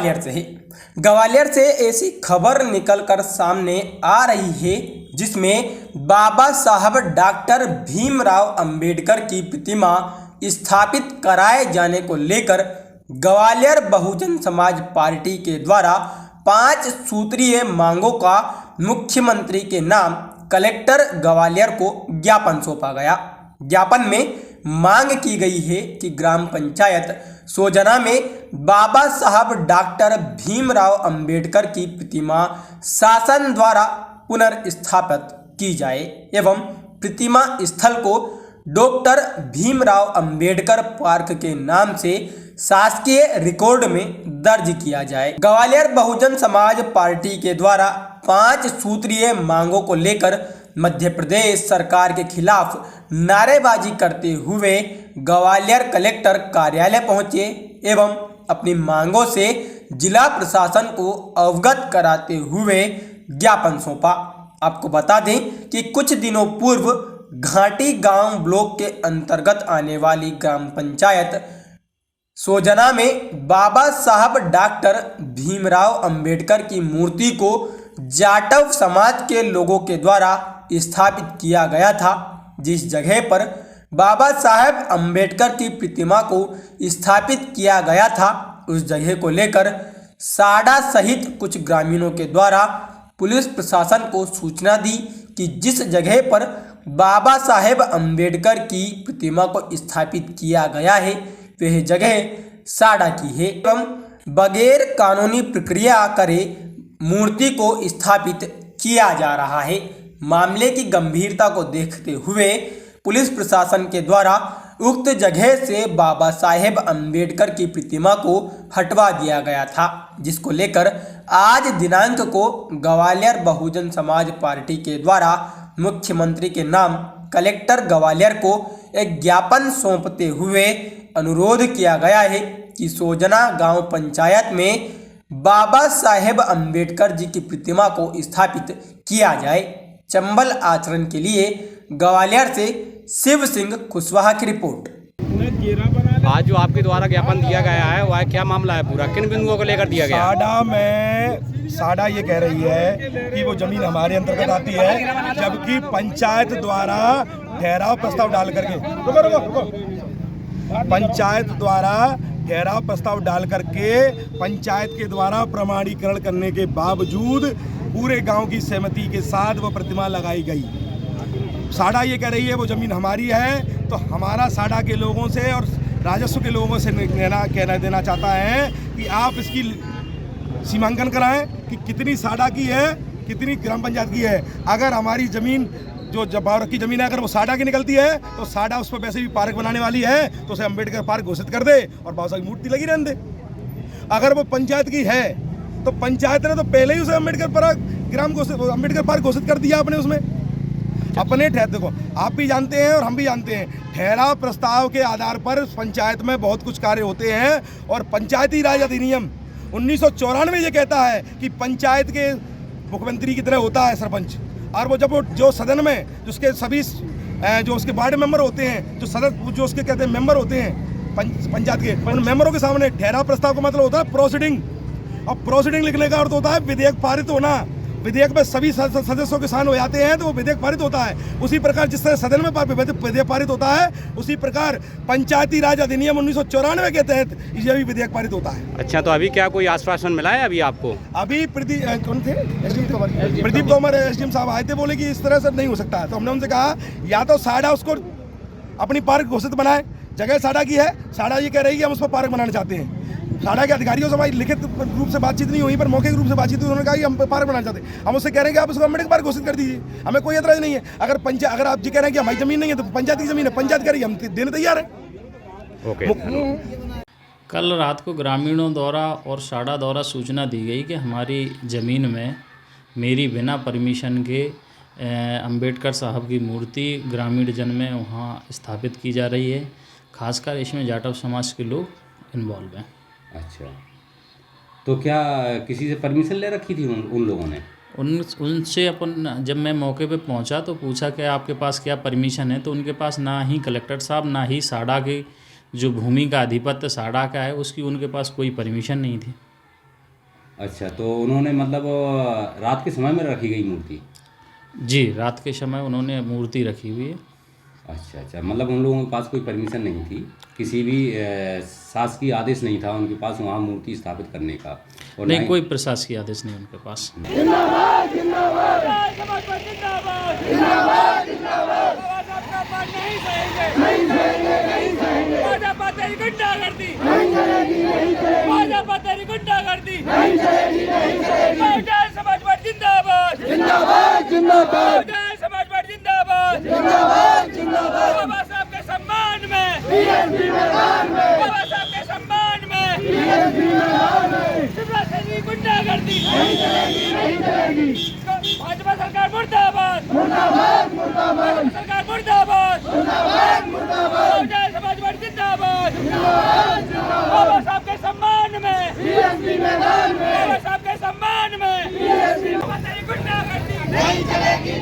ग्वालियर से है। ग्वालियर से ऐसी खबर निकलकर सामने आ रही है जिसमें बाबा साहब डॉक्टर भीमराव अंबेडकर की प्रतिमा स्थापित कराए जाने को लेकर ग्वालियर बहुजन समाज पार्टी के द्वारा 5 सूत्रीय मांगों का मुख्यमंत्री के नाम कलेक्टर ग्वालियर को ज्ञापन सौंपा गया। ज्ञापन में मांग की गई है कि ग्राम पंचायत सोजना में बाबा साहब डॉक्टर भीमराव अंबेडकर की प्रतिमा शासन द्वारा पुनर्स्थापित की जाए एवं प्रतिमा स्थल को डॉक्टर भीमराव अंबेडकर पार्क के नाम से शासकीय रिकॉर्ड में दर्ज किया जाए। ग्वालियर बहुजन समाज पार्टी के द्वारा 5 सूत्रीय मांगों को लेकर मध्य प्रदेश सरकार के खिलाफ नारेबाजी करते हुए ग्वालियर कलेक्टर कार्यालय पहुंचे एवं अपनी मांगों से जिला प्रशासन को अवगत कराते हुए ज्ञापन सौंपा। आपको बता दें कि कुछ दिनों पूर्व घाटी गांव ब्लॉक के अंतर्गत आने वाली ग्राम पंचायत सोजना में बाबा साहब डॉक्टर भीमराव अंबेडकर की मूर्ति को जाटव समाज के लोगों के द्वारा स्थापित किया गया था। जिस जगह पर बाबा साहब अंबेडकर की प्रतिमा को स्थापित किया गया था उस जगह को लेकर साडा सहित कुछ ग्रामीणों के द्वारा पुलिस प्रशासन को सूचना दी कि जिस जगह पर बाबा साहेब अंबेडकर की प्रतिमा को स्थापित किया गया है वह जगह साडा की है एवं बगैर कानूनी प्रक्रिया करे मूर्ति को स्थापित किया जा रहा है। मामले की गंभीरता को देखते हुए पुलिस प्रशासन के द्वारा उक्त जगह से बाबा साहेब अंबेडकर की प्रतिमा को हटवा दिया गया था, जिसको लेकर आज दिनांक को ग्वालियर बहुजन समाज पार्टी के द्वारा मुख्यमंत्री के नाम कलेक्टर ग्वालियर को एक ज्ञापन सौंपते हुए अनुरोध किया गया है कि सोजना गांव पंचायत में बाबा साहेब अंबेडकर जी की प्रतिमा को स्थापित किया जाए। चंबल आचरण के लिए ग्वालियर से शिव सिंह कुशवाहा की रिपोर्ट। आज जो आपके द्वारा ज्ञापन दिया गया है वह क्या मामला है, पूरा किन बिंदुओं को लेकर दिया गया? साडा ये कह रही है कि वो जमीन हमारे अंतर्गत आती है, जबकि पंचायत द्वारा ठहराव प्रस्ताव डाल करके पंचायत के द्वारा प्रमाणीकरण करने के बावजूद पूरे गांव की सहमति के साथ वो प्रतिमा लगाई गई। साडा ये कह रही है वो ज़मीन हमारी है, तो हमारा साडा के लोगों से और राजस्व के लोगों से कहना देना चाहता है कि आप इसकी सीमांकन कराएं कि कितनी साडा की है, कितनी ग्राम पंचायत की है। अगर हमारी ज़मीन जो जबावर की ज़मीन है अगर वो साडा की निकलती है तो साडा उस पर वैसे भी पार्क बनाने वाली है तो उसे अम्बेडकर पार्क घोषित कर दे और बाबा साहब की मूर्ति लगी रहने दे। अगर वो पंचायत की है तो पंचायत ने तो पहले ही उसे अम्बेडकर पार्क घोषित कर दिया अपने उसमें अपने देखो आप भी जानते हैं और हम भी जानते हैं ठहराव प्रस्ताव के आधार पर पंचायत में बहुत कुछ कार्य होते हैं और पंचायती राज अधिनियम 1994 ये कहता है कि पंचायत के मुख्यमंत्री की तरह होता है सरपंच, और वो जब जो सदन में जिसके सभी जो उसके वार्ड मेंबर होते हैं जो उसके कहते हैं मेंबर होते हैं पंचायत के, उन मेंबरों के सामने ठहराव प्रस्ताव का मतलब होता है प्रोसीडिंग। अब प्रोसीडिंग लिखने का अर्थ होता है विधेयक पारित होना। विधेयक में सभी सदस्यों के साइन हो जाते हैं तो वो विधेयक पारित होता है। उसी प्रकार जिस तरह सदन में विधेयक पारित होता है उसी प्रकार पंचायती राज अधिनियम 1994 के तहत ये भी विधेयक पारित होता है। अच्छा, तो अभी क्या कोई आश्वासन मिला है अभी आपको? अभी प्रदीप तोमर एसडीएम साहब आए थे, बोले कि इस तरह से नहीं हो सकता है। तो हमने उनसे कहा या तो साडा उसको अपनी पार्क घोषित बनाए, जगह साडा की है, साडा ये कह रही है हम उस पर पार्क बनाना चाहते हैं। साडा के अधिकारियों से हमारी लिखित रूप से बातचीत नहीं हुई पर मौखिक रूप से बातचीत हुई। उन्होंने कहा कि हम पार्क बनाना चाहते हैं। हम उससे कह रहे हैं कि आप उसको अम्बेडकर पार्क घोषित कर दीजिए, हमें कोई एतराज नहीं है। अगर आप जी कह रहे हैं कि हमारी जमीन नहीं है तो पंचायत की जमीन है, पंचायत कह रही है, हम देने तैयार हैं। ओके। कल रात को ग्रामीणों द्वारा और साडा द्वारा सूचना दी गई कि हमारी ज़मीन में मेरी बिना परमिशन के अंबेडकर साहब की मूर्ति ग्रामीण जन में वहाँ स्थापित की जा रही है। खासकर इसमें जाटव समाज के लोग इन्वॉल्व हैं। अच्छा, तो क्या किसी से परमिशन ले रखी थी उन लोगों ने? उनसे जब मैं मौके पे पहुंचा तो पूछा कि आपके पास क्या परमिशन है, तो उनके पास ना ही कलेक्टर साहब ना ही साडा की जो भूमि का आधिपत्य साडा का है उसकी उनके पास कोई परमिशन नहीं थी। अच्छा, तो उन्होंने मतलब रात के समय में रखी गई मूर्ति? जी, रात के समय उन्होंने मूर्ति रखी हुई है। अच्छा, मतलब उन लोगों के पास कोई परमिशन नहीं थी, किसी भी शासकीय आदेश नहीं था उनके पास वहाँ मूर्ति स्थापित करने का? और नहीं, कोई प्रशासकीय आदेश नहीं उनके पास। बाबा साहब के सम्मान में, बाबा साहब के सम्मान में शिवराज सिंह गुंडागर्दी नहीं चलेगी। भाजपा सरकार मुर्दाबाद, सरकार मुर्दाबाद, बहुजन समाजवादी जिंदाबाद। बाबा साहब के सम्मान में, बाबा साहब के सम्मान में गुंडागर्दी नहीं चलेगी।